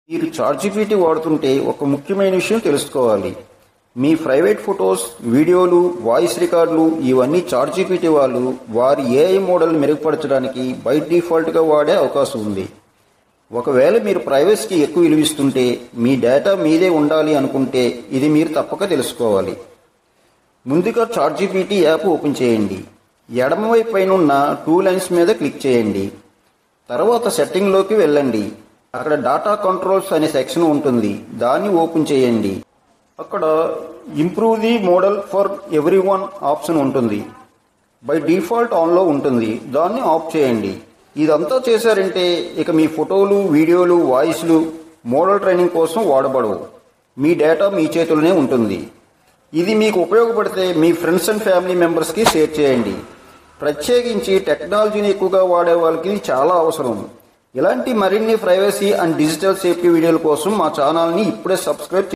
మీరు చాట్‌జీపీటీ వాడుతుంటే ఒక ముఖ్యమైన విషయం తెలుసుకోవాలి. మీ ప్రైవేట్ ఫొటోస్, వీడియోలు, వాయిస్ రికార్డులు ఇవన్నీ చాట్‌జీపీటీ వాళ్ళు వారి ఏఐ మోడల్ని మెరుగుపరచడానికి బై డిఫాల్ట్గా వాడే అవకాశం ఉంది. ఒకవేళ మీరు ప్రైవసీకి ఎక్కువ విలువిస్తుంటే, మీ డేటా మీదే ఉండాలి అనుకుంటే ఇది మీరు తప్పక తెలుసుకోవాలి. ముందుగా చాట్‌జీపీటీ యాప్ ఓపెన్ చేయండి. ఎడమవైపు పైనున్న 2 లైన్స్ మీద క్లిక్ చేయండి. తర్వాత సెట్టింగ్లోకి వెళ్ళండి. అక్కడ డాటా కంట్రోల్స్ అనే సెక్షన్ ఉంటుంది. దాన్ని ఓపెన్ చేయండి. అక్కడ improve the model for everyone option ఉంటుంది. బై డిఫాల్ట్ ఆన్లో ఉంటుంది. దాన్ని ఆఫ్ చేయండి. ఇదంతా చేశారంటే ఇక మీ ఫోటోలు, వీడియోలు, వాయిస్లు మోడల్ ట్రైనింగ్ కోసం వాడబడవు. మీ డేటా మీ చేతుల్లోనే ఉంటుంది. ఇది మీకు ఉపయోగపడితే మీ ఫ్రెండ్స్ అండ్ ఫ్యామిలీ మెంబర్స్కి షేర్ చేయండి. ప్రత్యేకించి టెక్నాలజీని ఎక్కువగా వాడే వాళ్ళకి చాలా అవసరం. ఇలాంటి మరిన్ని ప్రైవసీ అండ్ డిజిటల్ సేఫ్టీ వీడియోల కోసం మా ఛానల్ని ఇప్పుడే సబ్స్క్రైబ్